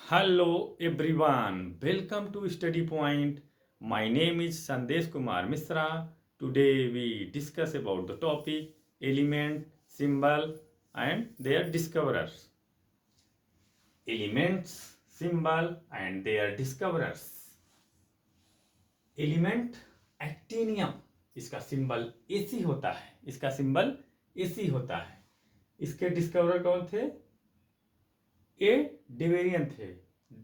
Hello everyone, welcome to Study Point. My name is Sandesh Kumar Misra. Today we discuss about the topic element, symbol and their discoverers. Elements, symbol and their discoverers. Element actinium, इसका symbol AC होता है। इसका symbol AC होता है। इसके discoverer कौन थे? ए डिवेरियन थे।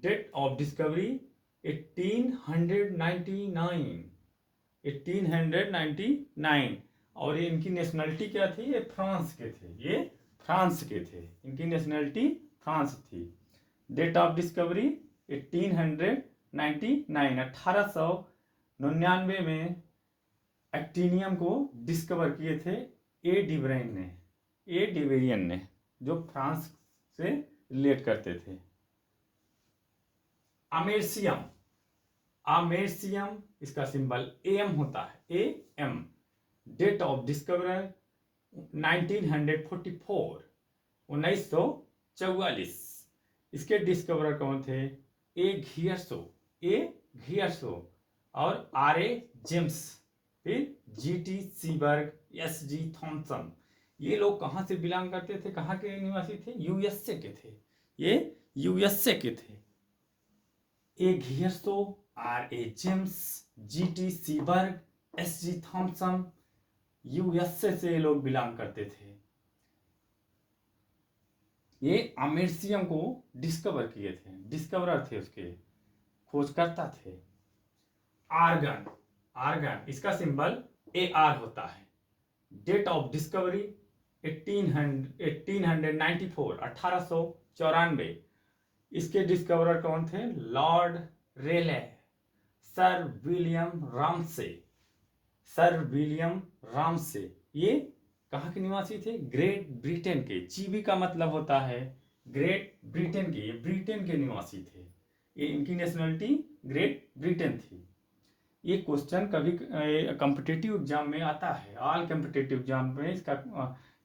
डेट ऑफ डिस्कवरी 1899 और ये इनकी नेशनलिटी क्या थी? ये फ्रांस के थे। ये फ्रांस के थे। इनकी नेशनलिटी फ्रांस थी। डेट ऑफ डिस्कवरी 1899 में एक्टिनियम को डिस्कवर किए थे ए डिवेरियन ने, जो फ्रांस से रिलेट करते थे। अमेर्सियम, इसका सिंबल एम होता है। A M. Date of discoverer 1944। इसके डिस्कवरर कौन थे? ए घियर्सो और आर ए जेम्स, फिर G T Seaborg, S G Thompson. ये लोग कहाँ से बिलोंग करते थे? कहाँ के निवासी थे? यूएसए के थे। ये यूएसए के थे। A Ghiorso, R A James, G T Seaborg, S G Thompson, USA से लोग बिलोंग करते थे। ये अमेर्सियम को डिस्कवर किए थे। डिस्कवरर थे, उसके खोजकर्ता थे। आर्गन, इसका सिंबल ए आर होता है। Date of discovery 1894। इसके डिस्कवरर कौन थे? Lord Rayleigh, sir William Ramsay. ये कहाँ के निवासी थे? ग्रेट ब्रिटेन के। जीबी का मतलब होता है ग्रेट ब्रिटेन के। ये ब्रिटेन के निवासी थे। ये इनकी नेशनलिटी ग्रेट ब्रिटेन थी। ये क्वेश्चन कभी कॉम्पिटिटिव एग्जाम में आता है। ऑल कॉम्पिटिटिव एग्जाम में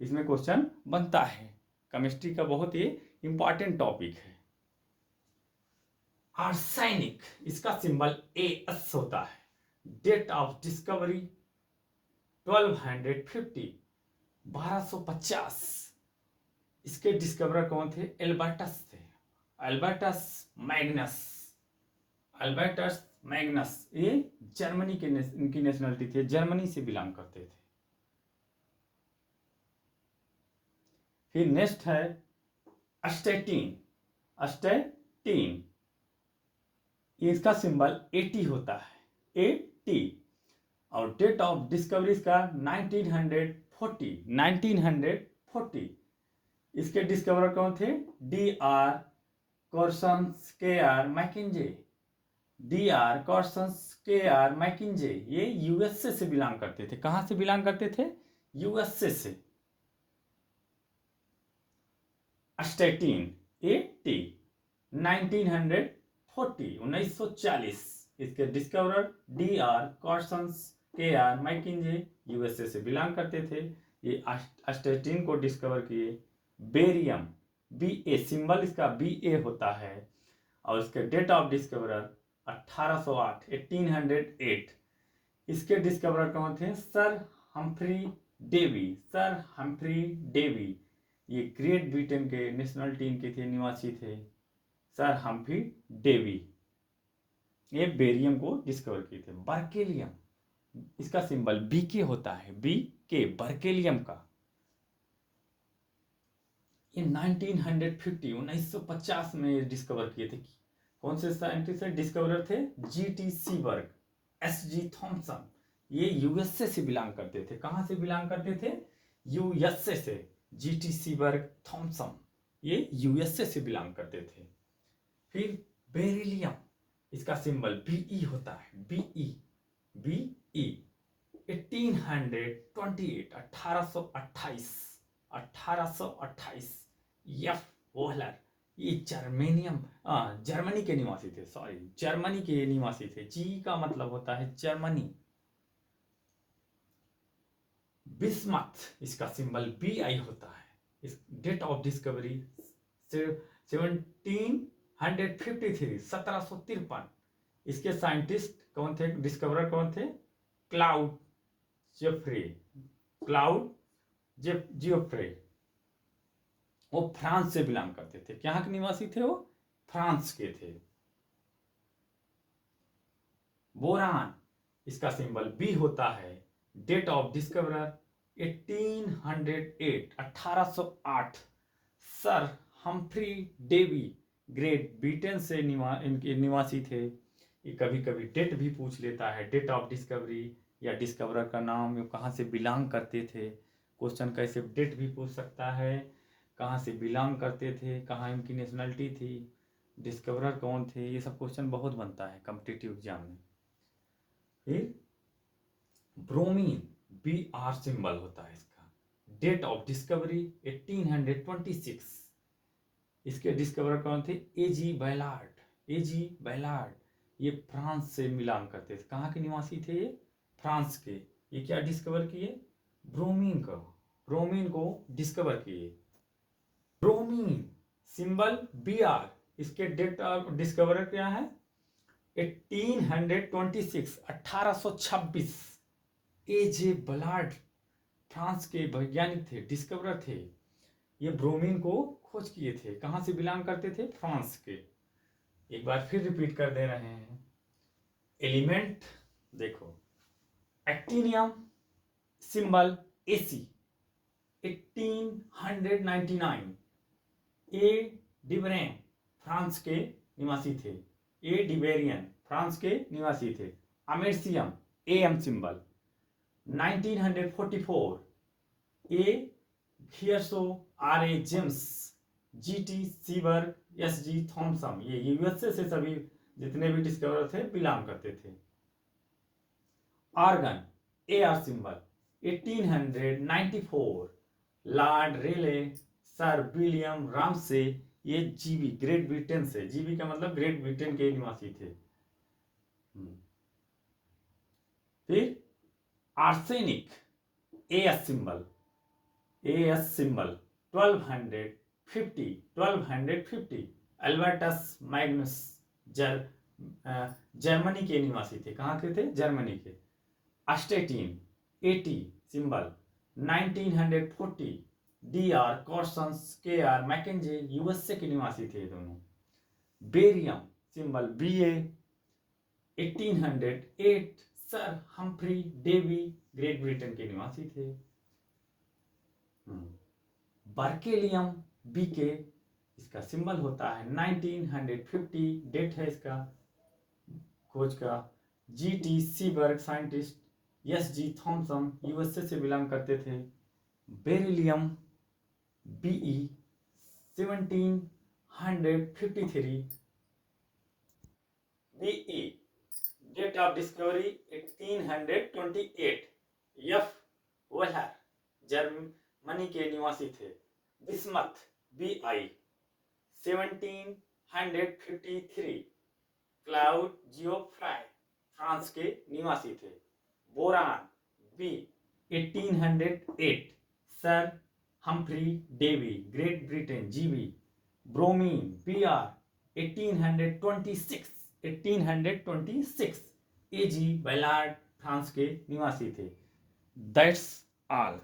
इसमें क्वेश्चन बनता है। केमिस्ट्री का बहुत ही इंपॉर्टेंट टॉपिक है। आर्सेनिक, इसका सिंबल एएस होता है। Date of discovery 1250। इसके डिस्कवरर कौन थे? एल्बर्टस थे। एल्बर्टस मैग्नस। ये जर्मनी के इनकी नेशनलिटी थे। जर्मनी से बिलोंग करते थे। फिर नेक्स्ट है अस्टेटीन। इसका सिंबल एटी होता है। एटी। और डेट ऑफ डिस्कवरी इसका 1940। इसके डिस्कवरर कौन थे? D R Corson, K are मैकिंजे। ये यूएसए से बिलोंग करते थे। कहां से बिलोंग करते थे? यूएसए से। अस्टेटीन 1940। इसके discoverer D R Corson, K are मैकिंजे, USA से बिलोंग करते थे। ये अस्टेटीन को डिस्कवर किए। बेरियम, बी ए, सिंबल इसका बी ए होता है। और इसके डेट ऑफ डिस्कवरर 1808। इसके डिस्कवरर कौन थे? Sir Humphry Davy. ये ग्रेट ब्रिटेन के नेशनलिटी इनके थे, निवासी थे। सर हम्फ्री डेवी ये बेरियम को डिस्कवर किए थे। बर्केलियम, इसका सिंबल बी के होता है। बी के, बर्केलियम का। ये 1950 में डिस्कवर किए थे। कौन से साइंटिस्ट डिस्कवरर थे? G T Seaborg, S G Thompson. ये यूएसए से बिलोंग करते थे। कहां से बिलोंग करते थे? यूएसए से। जी टी सीबर्ग, थॉमसन ये यूएसए से बिलोंग करते थे। फिर बेरिलियम, इसका सिंबल बीई होता है। बीई 1828। 1828। एफ वोहलर, ये जर्मनी के निवासी थे। जर्मनी के निवासी थे। जी का मतलब होता है जर्मनी। बिस्मथ, इसका सिंबल बी आई होता है। इस डेट ऑफ डिस्कवरी 17 1753 इसके साइंटिस्ट कौन थे, डिस्कवरर कौन थे? Claude Geoffroy, Claude Geoffroy. वो फ्रांस से बिलोंग करते थे। कहाँ के निवासी थे वो? फ्रांस के थे। बोरान, इसका सिंबल बी होता है। Date of discoverer 1808 1808 sir Humphry Davy, Great Britain से इनके निवासी थे। ये कभी कभी डेट भी पूछ लेता है, डेट ऑफ डिस्कवरी या डिस्कवरर का नाम, ये कहाँ से बिलोंग करते थे। क्वेश्चन कैसे डेट भी पूछ सकता है, कहाँ से बिलोंग करते थे, कहाँ इनकी नेशनलिटी थी, डिस्कवरर कौन थे, ये सब क्वेश्चन बहुत बनता है कॉम्पिटिटिव एग्जाम में। फिर ब्रोमीन, बी आर सिंबल होता है इसका। Date of discovery 1826। इसके डिस्कवरर कौन थे? एजी बैलार्ड, एजी बैलार्ड। ये फ्रांस से मिलान करते थे। कहाँ के निवासी थे ये? फ्रांस के। ये क्या डिस्कवर किए? ब्रोमीन को, ब्रोमीन को डिस्कवर किए। ब्रोमीन सिंबल बी आर, इसके डेट ऑफ डिस्कवरर क्या है? 1826 1826। एजे बलार्ड फ्रांस के वैज्ञानिक थे, डिस्कवरर थे। ये ब्रोमीन को खोज किए थे। कहाँ से बिलोंग करते थे? फ्रांस के। एक बार फिर रिपीट कर दे रहे हैं। एलिमेंट देखो, actinium symbol AC 1899। A Debierne France के निवासी थे। ए डिबेरियन फ्रांस के निवासी थे। Americium AM symbol 1944। A Ghiorso R A James GT Seaborg SG Thompson, ये यूएसए से सभी जितने भी डिस्कवर थे बिलोंग करते थे। Argon A R symbol 1894। Lord Rayleigh, sir William Ramsay, ये जीबी ग्रेट ब्रिटेन से, जीबी का मतलब ग्रेट ब्रिटेन के निवासी थे। फिर arsenic as symbol, AS symbol 1250। Albertus Magnus Germany के निवासी थे। कहाँ के थे? जर्मनी के। Astatine 80 symbol 1940। D R Corson K R Mackenzie USA के निवासी थे दोनों। Barium symbol B A 1808। Sir Humphry Davy Great Britain के निवासी थे। बर्केलियम बी के, इसका सिंबल होता है 1950। डेट है इसका खोज का। GT Seaborg scientist, S G Thompson USA से बिलोंग करते थे। Beryllium BE 1753। BE date of discovery 1828। F Wohler Germany के निवासी थे। Bismuth BI 1753। Claude Geoffroy France के निवासी थे। Boron B 1808। Sir Humphry Davy Great Britain GB. Bromine B R 1826। AG Balard France के निवासी थे। That's all.